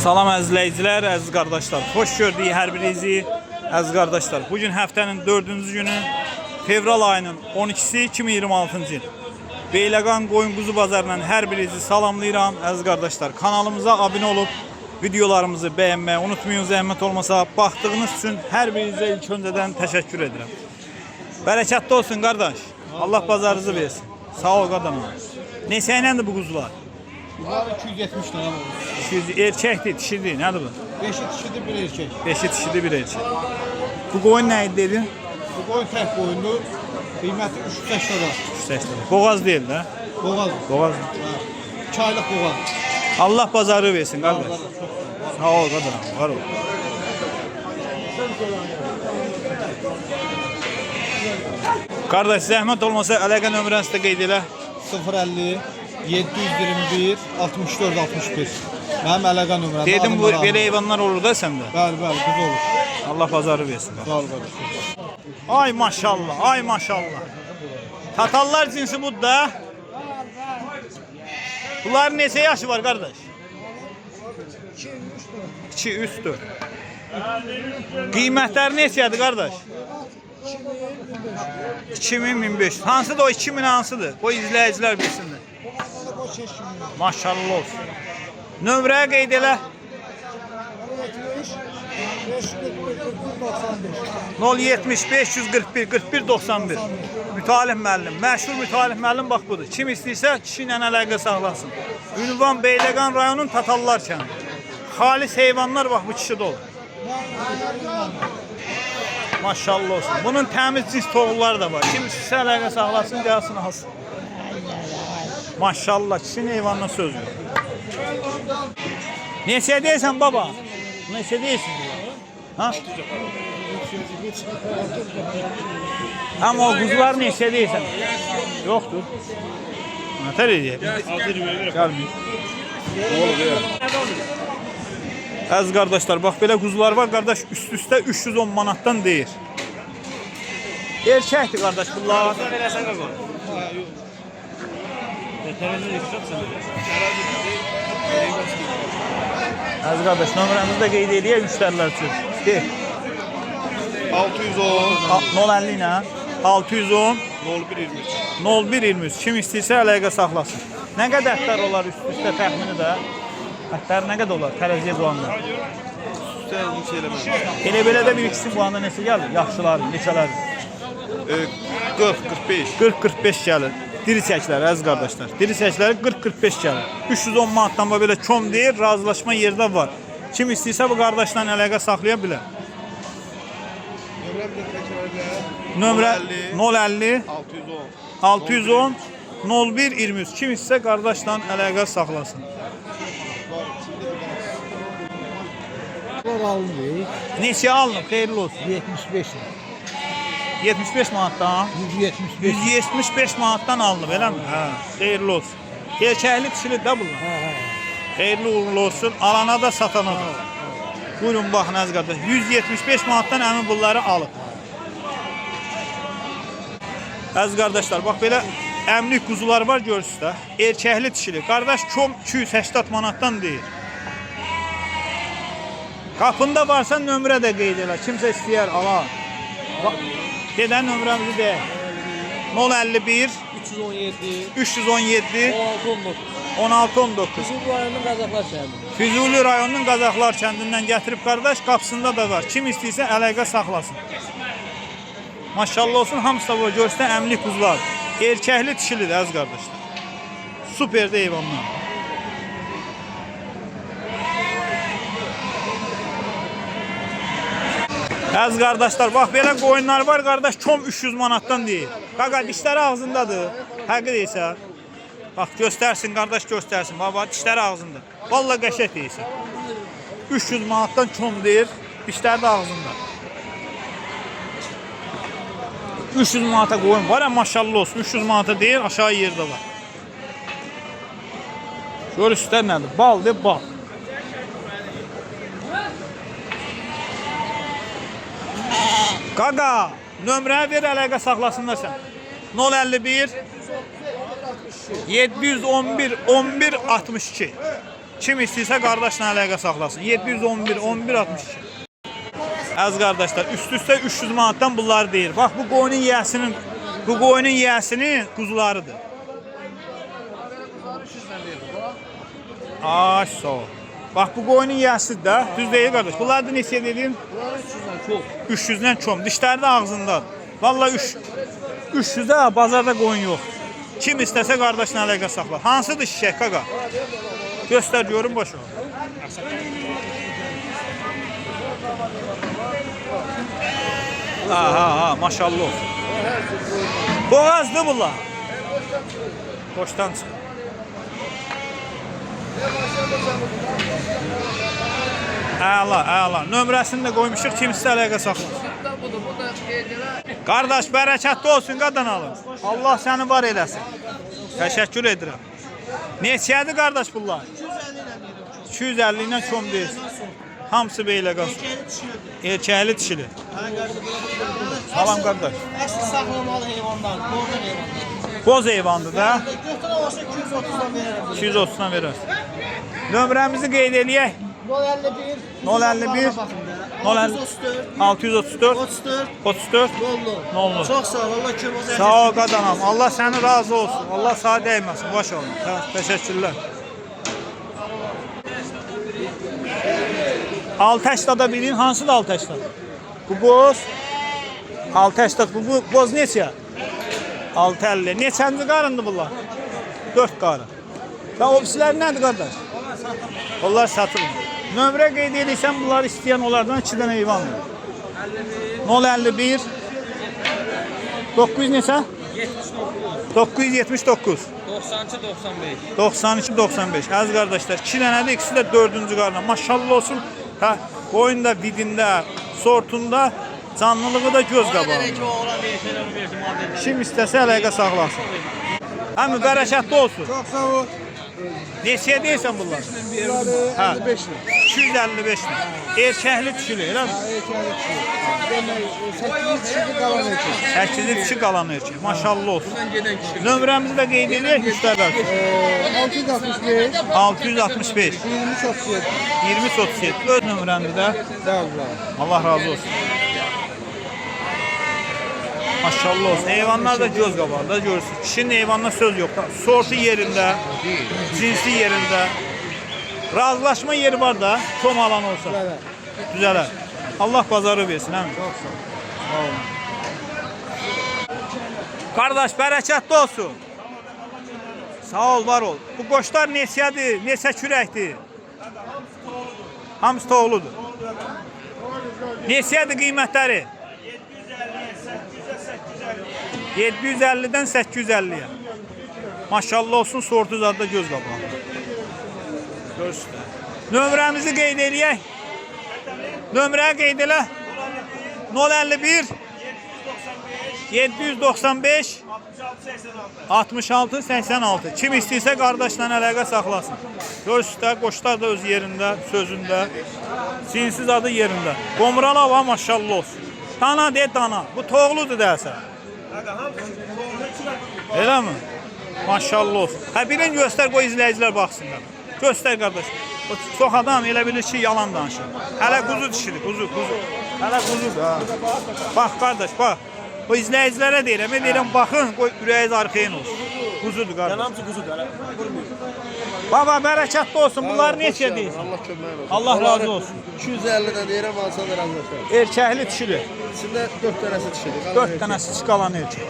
Salam əzizləyicilər, əziz qardaşlar. Xoş gördük hər birinizi, əziz qardaşlar. Bugün həftənin 4-cü günü, fevral ayının 12-si 2026-cı il. Beyləqan qoyun quzu bazarından hər birinizi salamlayıram, əziz qardaşlar. Kanalımıza abunə olub videolarımızı bəyənməyi unutmayın, zəhmət olmasa. Baxdığınız üçün hər birinizə ilk öncədən təşəkkür edirəm. Bərəkətli olsun qardaş. Allah bazarınızı versin. Sağ ol qadınım. Neçə iləndir bu quzular? Bunlar 270 tane olur. 200 erkəkdir, dişidir. Nədir bu? 5'i dişidir, bir erkek. 5'i dişidir, bir erkək. Bu qoyun nə idi dedin? Bu koyun tek koyunlu. Kıymeti 380 lira. 380. Boğaz değil də. Boğaz. Boğaz. 2 aylık boğaz. Allah bazarı versin qardaş. Sağ ol qadınım, var ol. Qardaş, zəhmət olmasa əlaqə nömrənizi də qeyd elə. 050 721 64 61. Benim əlaqə nömrəm. Dedim bu belə heyvanlar olur da səndə. Bəli, bəli, qız olur. Allah bazarı versin. Sağ ol qardaş. Ay maşallah, ay maşallah. Tatallar cinsi bu da. Bunların neçə yaşı var qardaş? 2, 3, 4. Qiymətləri neçədir qardaş? 2000, 1500. Hansıdır o 2000 hansıdır? O izləyicilər bilsinlər. Maşallah olsun. Nömrəyə qeyd elə. 070 541 41 91. Mütalif müəllim. Məşhur mütalif müəllim bax budur. Kim istəyirsə kişi ilə əlaqə saxlasın. Ünvan Beyləqan rayonunun Tatallar kəndi. Xalis heyvanlar bax bu kişidə olur. Maşallah olsun. Bunun təmiz cins toğulları da var. Kim istəyirsə əlaqə saxlasın, gəlsin alsın. Maşallah, kişinin heyvanına söz yok. Neçə deyirsən baba? Neçə deyirsən? Ha? Ama o kuzular neçə deyirsən? Yoktur. Nətər edəyək? Gəlməyik. Əziz qardaşlar, bax belə quzular var. Qardaş üst-üstə 310 manatdan deyir. Erkəkdir qardaş bunlar. Əziz qardaş, nömrəmizi də qeyd edək müştərilər üçün. 610 050 ilə 610 0123. 0123. Kim istəyirsə əlaqə saxlasın. Nə qədər ətlər olar üst-üstə təxmini də? Ətlər nə qədər olar tərəziyə qoyanda? Elə belə də bir ikisi bu anda neçə gəlir? Yaxşılar, neçələr? 40-45. 40-45 gəlir. Diri çəkilər, əziz qardaşlar. Diri çəkləri 40-45 gəlir. 310 manatdan belə kom deyir, razılaşma yerdə var. Kim istəyirsə bu qardaşla əlaqə saxlaya bilər. Nömrə 050 610 0123. Kim istəyirsə qardaşla əlaqə saxlasın. Neçə alınıb? Xeyirli olsun. 75 lira. 75 manatdan. 175. 175 manatdan alınıb, eləmi? Hə. Xeyirli olsun. Erkəkli dişili də bunlar. Xeyirli uğurlu olsun. Alana da satana da. Buyurun baxın əziz qardaş. 175 manatdan əmin bunları alıb. Əziz qardaşlar, bax belə əmlik quzular var görürsünüz də. Erkəkli dişili. Qardaş kom 280 manatdan deyir. Qapında varsa nömrə də qeyd elə. Kimsə istəyər ala. Dedən nömrəmizi deyək. 051 317 317 16 19. 16 19. Füzuli rayonunun Qazaqlar kəndi. Füzuli rayonunun Qazaqlar kəndindən gətirib qardaş, qapısında da var. Kim istəyirsə əlaqə saxlasın. Maşallah olsun, hamısı da bu görsdə əmlik quzular. Erkəkli dişilidir əziz qardaşlar. Superdə heyvanlar. Əziz qardaşlar, bax belə qoyunlar var qardaş, kom 300 manatdan deyir. Qaqa dişləri ağzındadır. Həqiqi deyirsən. Bax göstərsin qardaş, göstərsin. Baba dişləri ağzında. Vallahi qəşəng deyirsən. 300 manatdan kom deyir. Dişləri də ağzında. 300 manata qoyun var ya, maşallah olsun. 300 manata deyir, aşağı yerdə var. Görürsüzlər nədir? Baldır, bal. Qaqa, nömrəni ver, əlaqə saxlasınlar sən. 051 711 11 62. Kim istəyirsə qardaşla əlaqə saxlasın. 711 11 62. Əziz qardaşlar, üst-üstə 300 manatdan bunları deyir. Bax bu qoyunun yiyəsinin quzularıdır. Ay sağ ol. Bax bu qoyunun yiyəsidir də. Düz deyil qardaş. Bunlar da neçə dedin? 300-dən çox. Dişləri də ağzındadır. Vallahi 300-də bazarda qoyun yox. Kim istəsə qardaşla əlaqə saxlar. Hansıdır şişək qaqa? Göstər görüm boş ol. Ha, maşallah olsun. Boğazdır bunlar. Boşdan çıx. Əla. Nömrəsini də qoymuşuq, kim istə əlaqə saxlasın. Qardaş, bərəkətli olsun qadan alın. Allah səni var eləsin. Təşəkkür edirəm. Neçədir qardaş bunlar? 250 ilə çom deyirsin. Hamısı beylə qalsın. Erkəkli dişili. Salam qardaş. Əsl saxlamalı heyvanlar, boğda heyvanlar. Boz heyvandır da. Götürə olsa 230-dan verərəm. 230-dan verərsin. Nömrəmizi qeyd eləyək. 051 051 634 34 00. Çox sağ ol, Allah kömək olsun. Sağ ol qadanam. Allah səni razı olsun. Allah sağ dəyməsin. Baş olun. Təşəkkürlər. 680'da bilin, hansıdır 680? Bu boz. 680. Bu boz neçə? 650. Neçənci qarındır bunlar? 4 qarın. Və ofislər nədir qardaş? Onlar satılır. Nömrə qeyd edirsən, bunları istəyən onlardan 2 dənə heyvan var. 051 900 neçə? 979 92 95. Əziz qardaşlar, 2 dənədir, ikisi də 4-cü qarına. Maşallah olsun. Hə, qoyun da vidində, sortunda, canlılığı da göz qabağında. Kim istəsə əlaqə saxlasın. Əmi bərəkətli olsun. Çox sağ ol. Neçəyə deyirsən bunlar? Bunları 55 lira. 255 lira. Erkəkli dişili, elə mi? Erkəkli dişi. Demək 8 dişi qalan erkək. 8 dişi qalan erkək. Maşallah olsun. Nömrəmizi də qeyd edək, müştərilər. 665 665 2037. 2037. Öz nömrəmdir də. Sağ ol. Allah razı olsun. Maşallah olsun. Heyvanlar da göz qabağında görürsünüz. Kişinin heyvanına söz yok. Sortu yerində, cinsi yerində. Razılaşma yeri var da, kom alan olsa. Düzələr. Allah bazarı versin, həmin. Çox sağ ol. Sağ olun. Qardaş, bərəkətli olsun. Sağ ol, var ol. Bu qoçlar neçədir, neçə kürəkdir? Hamısı toğludur. Neçədir qiymətləri? 750'den 850'ye. Maşallah olsun, sortu zadda göz qabağında. Görürsünüz. Nömrəmizi qeyd eləyək. Nömrəyə qeyd elə. 051 795 66 86. Kim istəyirsə qardaşla əlaqə saxlasın. Görürsünüz, qoçlar da öz yerində, sözündə. Sinsiz adı yerində. Qomrala var, maşallah olsun. Dana de dana. Bu toğludur dərsə. Elə mi? Maşallah olsun. Hə, birin göstər, qoy izləyicilər baxsınlar. Göstər qardaş. Çox adam elə bilir ki, yalan danışır. Hələ quzu dişidir, quzu. Hələ quzudur. Bax qardaş, bax. O izləyicilərə deyirəm, baxın, qoy ürəyiniz arxayın olsun. Quzudur qardaş. Yanamcı quzudur. Baba, bərəkətli olsun. Bunlar neçə deyirsən? Allah kömək olsun. Allah razı olsun. 250'den deyirəm, alsan da razılaşar. Erkəkli dişili. İçində 4 dənəsi dişidir. 4 dənəsi çıxalan erkək.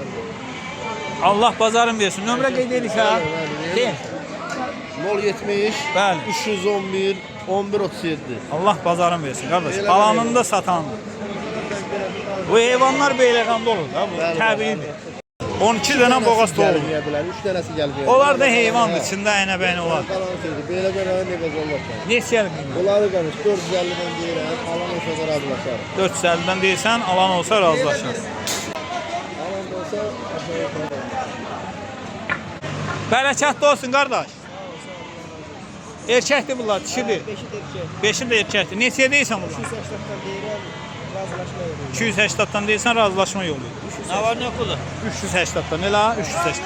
Allah bazarın versin. Nömrə qeyd edirsən? Deyil. 070 Bəli. 311 1137. Allah bazarın versin qardaş. Alanını da satandır. Bu heyvanlar Beyləqanda olur da, bu təbiidir. 12 dənə boğaz toğlu. 3 dənəsi gəlib. Onlar da heyvandır, içində əynə-bəyni olan. Beyləqan rayonu nevazollar. Neçədir qiymət? Bunları qarış 450'den deyirəm, alan olsa da razılaşar. 450'dən deyirsən, alan olsa razılaşar. Alan olsa aşağı yuxarı. Bərəkətli olsun qardaş. Erkəkdir bunlar, dişidir. 5'i də erkəkdir. Neçəyə deyirsən bunlar? 280'dan deyirsən, razılaşma yolu. Nə var, nə pulu? 380'dan, elə 380.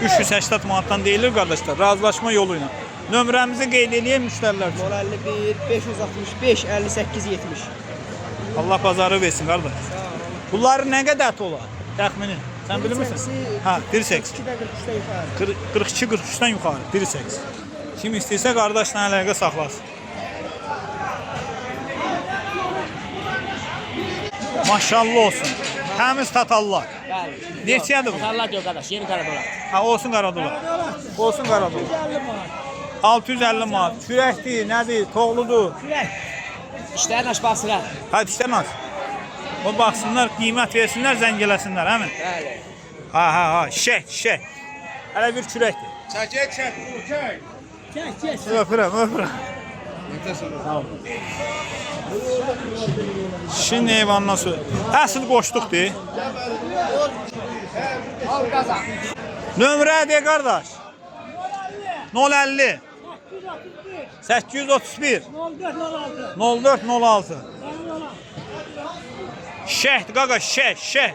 380 manatdan deyilir qardaşlar, razılaşma yolu ilə. Nömrəmizi qeyd eləyək müştərilər üçün. 051 565 58 70. Allah bazarı versin qardaş. Bunların nə qədər ət olar? Təxmini. Sən bilmirsən? Hə, 1.8. 42-43-dən yuxarı 1.8. Kim istəyirsə qardaşla əlaqə saxlasın. Maşallah olsun. Təmiz tatallar. Bəli. Neçədir bu? Tatallar yox qardaş, yeni qaradolar. Ha, olsun qaradolar. Olsun qaradolar. 650 manat. Kürəkdir, nədir, toğludur. İşlərin aşbasılar. Hadi işte nasıl? O baksınlar, qiymət versinlər, zəng eləsinlər, həmin? Bəli. Ha, şək. Hələ bir kürəkdir. Çək. Öpürəm. Sağ ol. Şimdi eyvandan sonra. Əsl qoşduqdur. Nömrə de qardaş. 050 831 0406 Şəhd qaqa, şəh.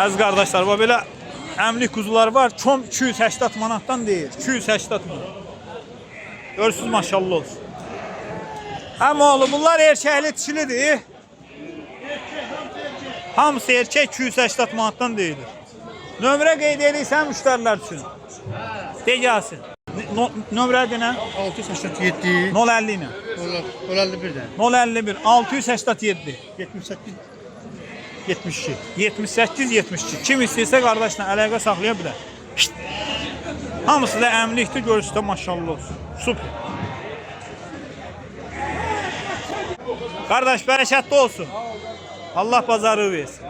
Əziz qardaşlar, bu belə əmlik quzular var. Çom 280 manatdan deyir. 280 manat. Görürsünüz, maşallah olsun. Amma oğlum, bunlar erkəkli dişilidir. Hamısı erkək 280 manatdan deyilir. Nömrə qeyd edirsən müştərilər üçün. De gəlsin. Nömrə denə? 687 050 ilə. 051'den 051 687 78 72 78 72. Kim istəyirsə qardaşla əlaqə saxlaya bilər. Hamısı da əmlikdir, görürsüz də maşallah olsun. Super. Qardaş bərəkətli olsun. Allah bazarı versin.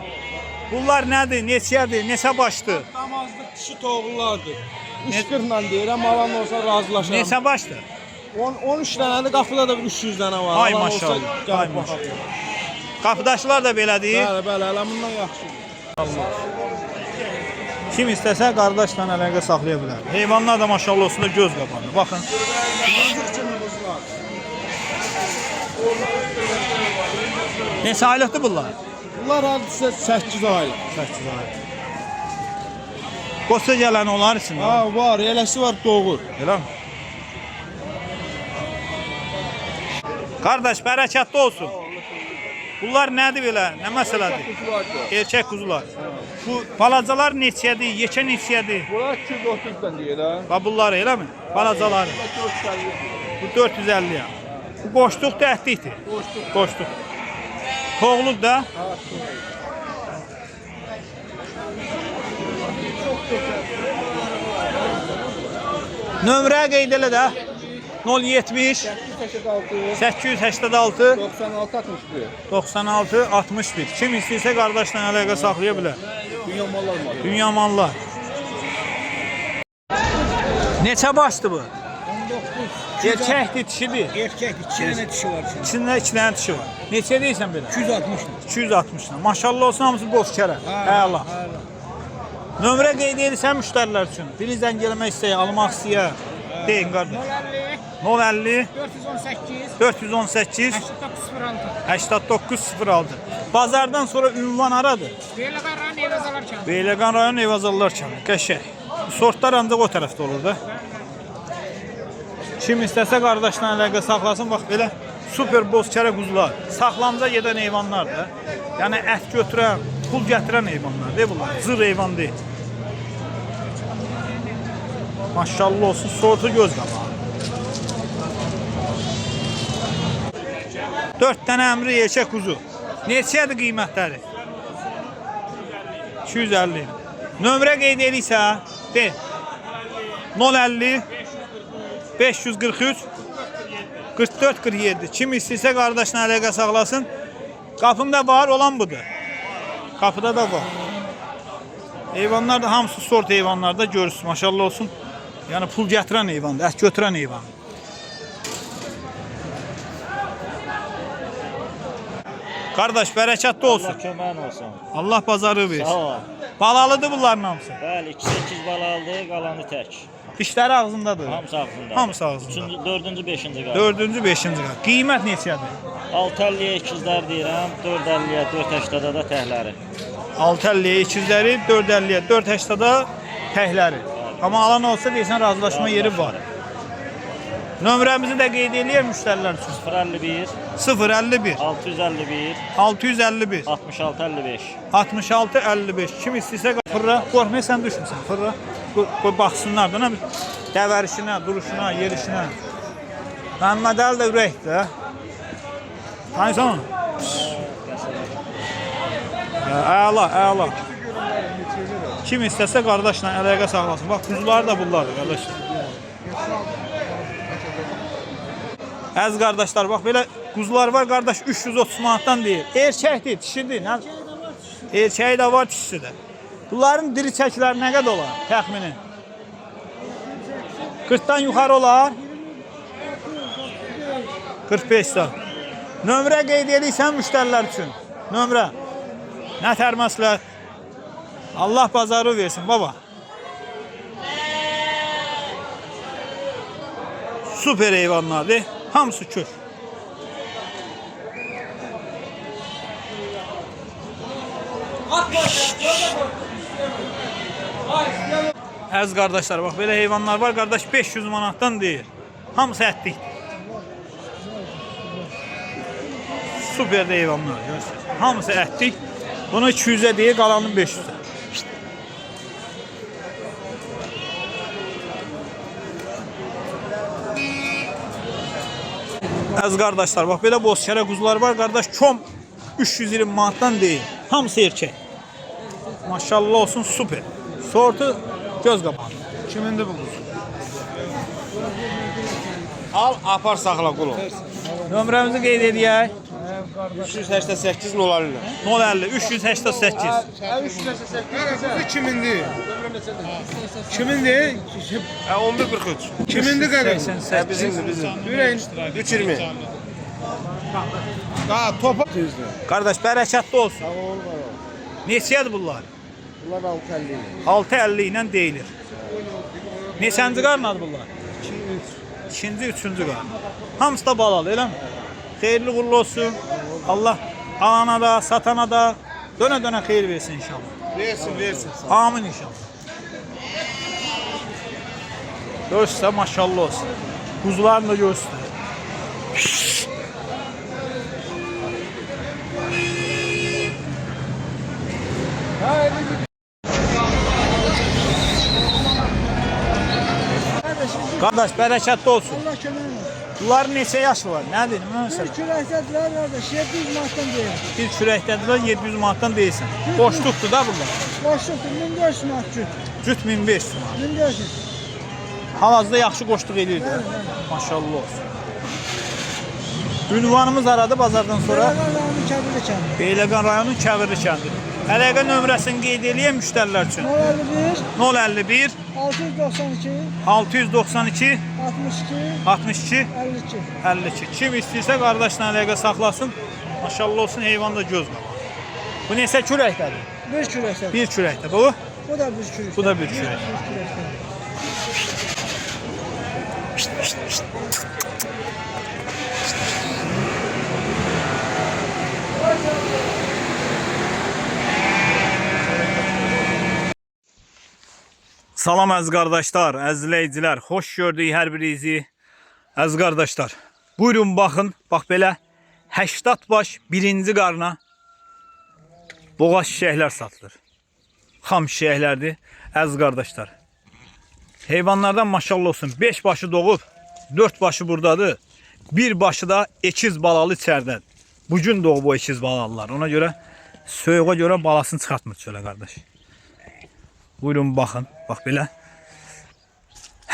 Bunlar nədir, neçədir, neçə başdır? Namazlık kişi toğullardır. 340'dan deyirəm, alan olsa razılaşaram. Neçə başdır? 13 dənədir, qapıda da bir 300 dənə var. Ay Alan maşallah, olsa ay gəlib maşallah. baxar. Qapıdaşlar da belədir. Bəli, elə bundan yaxşıdır. Kim istəsə qardaşla əlaqə saxlaya bilər. Heyvanlar da maşallah olsun da göz qapanır. Baxın. Neçə aylıqdır bunlar? Bunlar hardasa 8 aylıq. 8 aylıq. Qoça gələn onlar içində. Ha, var, eləsi var, doğur. Elə mi? Qardaş bərəkətli olsun. Bunlar nədir belə? Nə məsələdir? Erkək quzular. Bu balacalar neçədir? Yekə neçədir? Bunlar 230'dan deyir ha. Bax bunlar eləmi? Balacaları. Bu 450 ya. Bu qoşduq da ətlikdir. Qoşduq. Toğluq da. Nömrə qeyd elə də. 070 886 96 61. 96 61. Kim istəyirsə qardaşla əlaqə saxlaya bilər. Dünya mallar var. Dünya mallar. Neçə başdı bu? 19. Erkəkdir, dişidir. Erkek, 2 dənə dişi var şimdi. İçində 2 dənə dişi var. Neçə deyirsən belə? 260. 260 ilə. Maşallah olsun, hamısı boz kərə. Əla. Nömrə qeyd edirsən müştərilər üçün. Biri zəng eləmək istəyir, almaq istəyir. Deyin qardaş. 050 418 8906. Bazardan sonra ünvan aradır. Beyləqan rayon Eyvazallar kəndi. Qəşəng. Sortlar ancaq o tərəfdə olur da. Kim istəsə qardaşla əlaqə saxlasın. Bax belə super boz kərə quzular. Saxlamca gedən heyvanlar da. Yəni ət götürən, pul gətirən heyvanlar deyil bunlar. Zır heyvan deyil. Maşallah olsun, sortu göz qabağı. 4 dənə əmri erkək quzu. Neçədir qiymətləri? 250. Nömrə qeyd edirsə, de. 050 543 44 47. Kim istəyirsə qardaşla əlaqə saxlasın. Qapımda var olan budur. Qapıda da var. Heyvanlar da hamısı sort heyvanlarda görürsünüz. Maşallah olsun. Yəni pul gətirən heyvandır, ət götürən heyvan. Qardaş bərəkətli olsun. Allah köməyin olsun. Allah bazarı Sağ versin. ol. Balalıdır bunların hamısı. Bəli, 2-8 bala aldı, qalanı tək. Dişləri ağzındadır. Hamısı ağzında. Hamısı ağzında. 4-cü, 5-ci qaldı. 4-cü, 5-ci qat. Qiymət neçədir? 6.50-yə ikizlər deyirəm, 4.50-yə, 4.80-də da təhləri. 6.50'yə ikizləri, 4.50'yə 4.80'da təkləri. Amma alan olsa deyəsən razılaşma yeri var. Nömrəmizi də qeyd eləyək müştərilər üçün. 051 051 651 651 66 55. 66 55. Kim istəyirsə fırra, qorxmaya sən düşmüsən. Fırra. Qoy baxsınlar da nə dəvərişinə, duruşuna, yerişinə. Məmməd Əli də ürəkdir. Tanıyırsan onu? Əla, əla. Kim istəsə qardaşla əlaqə saxlasın. Bax, quzuları da bunlardır, qardaşlar. Əziz qardaşlar, bax, belə quzular var, qardaş, 330 manatdan deyil. Erkəkdir, dişidir. Erkəyi də var, dişisi də. Bunların diri çəkiləri nə qədər olar, təxmini? 40-dan yuxarı olar? 45-dan. Nömrə qeyd edirsən müştərilər üçün. Nömrə. Nə tərməslət? Allah bazarı versin, baba. Süper heyvanlardır. Hamısı kür. Əziz qardaşlar, bax belə heyvanlar var, qardaş 500 manatdan deyir. Hamısı ətlik. Süper heyvanlar, görürsünüz. Hamısı ətlik. Bunu 200'ə deyir, qalanın 500'ə. Əziz qardaşlar, bax belə bozkərə quzular var, qardaş kom 320 manatdan deyil. Hamısı erkək. Maşallah olsun, süper. Sortu göz qapağı. Kimindir bu quzu? Al, apar saxla qulu. Nömrəmizi qeyd edək. 388 050. 050 388. 388 kimindir? Kimindir? 1143. Kimindir qədər? 88. Bizimdir. Ürəyin 320. Daha topa düzdür. Qardaş bərəkətli olsun. Sağ ol, var ol. Neçədir bunlar? Bunlar 650. 6.50 ilə deyilir. Neçənci qarnadır bunlar? 2-ci, 3-cü qarn. Hamısı da balalı, eləmi? Xeyirli uğurlu olsun. Allah alana da, satana da dönə-dönə xeyir versin inşallah. Versin. Amin inşallah. Görürsə maşallah olsun. Quzularını da görsün. Qardaş bərəkətli olsun. Allah kömək olsun. Bunların neçə yaşı var? Nədir? Məsələn, Bir kürəkdədirlər qardaş, 700 manatdan deyil. bir çürəkdədirlər 700 manatdan deyilsən. Boşluqdur da bunlar. Boşluqdur, 1400 manat cüt. Cüt 1500 manat. 1400. Hal-hazırda yaxşı qoşluq eləyir də. Maşallah olsun. Ünvanımız aradı bazardan sonra. Beyləqan rayonu Kəbirli kəndi. Beyləqan rayonunun Kəvirli kəndi. Əlaqə nömrəsini qeyd eləyək müştərilər üçün. 051 051 692 692 62 62 52. 52. Kim istəyirsə qardaşla əlaqə saxlasın. Maşallah olsun, heyvan da göz qabağı. Bu neçə kürəkdədir? Bir kürəkdədir. Bir kürəkdə. Bu? Bu da bir kürəkdədir. Bu da bir kürək. Bir kürəkdədir. Salam əziz qardaşlar, əziz izləyicilər, xoş gördük hər birinizi. Əziz qardaşlar, buyurun baxın, bax belə 80 baş birinci qarna boğaz şişəklər satılır. Xam şişəklərdir, əziz qardaşlar. Heyvanlardan maşallah olsun, 5 başı doğub, 4 başı buradadır. Bir başı da ekiz balalı içərdədir. Bugün doğub o ekiz balalılar. Ona görə, soyuğa görə balasını çıxartmır çölə qardaş. Buyurun baxın, bax belə.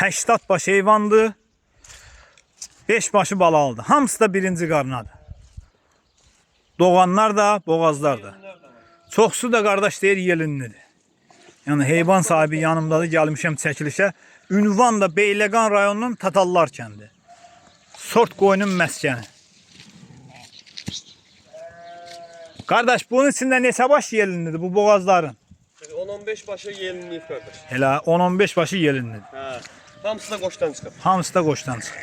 80 baş heyvandır. 5 başı balalıdır. Hamısı da birinci qarnadır. Doğanlar da, boğazlar da. Çoxsu da qardaş deyir yelinlidir. Yəni heyvan sahibi yanımdadır, gəlmişəm çəkilişə. Ünvan da Beyləqan rayonunun Tatallar kəndi. Sort qoyunun məskəni. Qardaş bunun içində neçə baş yelinlidir bu boğazların? 10-15 başı yelinliyib qardaş. Elə 10-15 başı yelinlidir. Hə. Hamısı da qoşdan çıxır. Hamısı da qoşdan çıxır.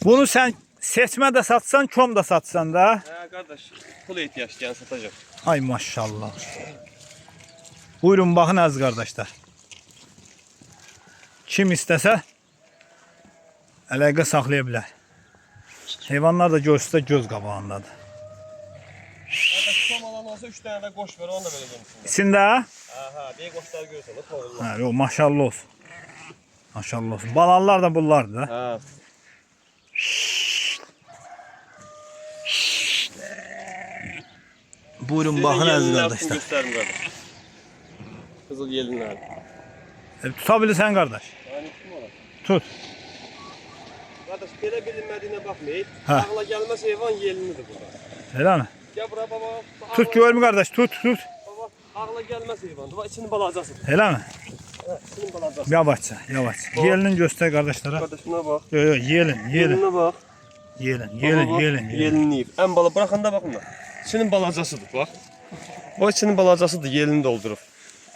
Bunu sən seçmə də satsan, kom da satsan da. Hə qardaş, pul ehtiyaclayan satacaq. Ay maşallah. Buyurun baxın əziz qardaşlar. Kim istəsə əlaqə saxlaya bilər. Heyvanlar da görsüzdə göz qabağındadır. Tom alan olsa 3 dənə də qoş ver, onu da belə görmüşsün. İçində? Hə, deyə qoşlar görsən də toğullar. Hə, yox, maşallah olsun. Maşallah olsun. Balalar da bunlardır da. Hə. Buyurun baxın əziz qardaşlar. Göstərim qardaş. Qızıl yelinlər. Tuta bilirsən qardaş. Yəni kim olar? Tut. Qardaş, belə bilinmədiyinə baxmayın. Hə. Ağla gəlməz heyvan yelinidir burada. Elə mi? Gəl bura baba. Tut görmü qardaş, tut. Baba, ağla gəlməz heyvandır. Bax, içinin balacasıdır. Elə mi? Hə, içinin balacası. Yavaşça. Yelinin göstər qardaşlara. Qardaş, buna bax. Yox, yelin. Yelinə bax. Yelin. Yelinliyib. Ən bala buraxanda baxın da. İçinin balacasıdır, bax. O içinin balacasıdır, yelini doldurub.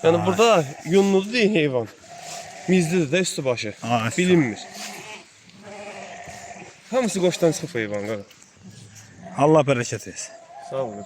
Yəni burada yunludur deyin heyvan. Mizlidir də üstü başı. Bilinmir. Hamısı qoşdan çıxıb heyvan qardaş. Allah bərəkət versin. Sağ olun.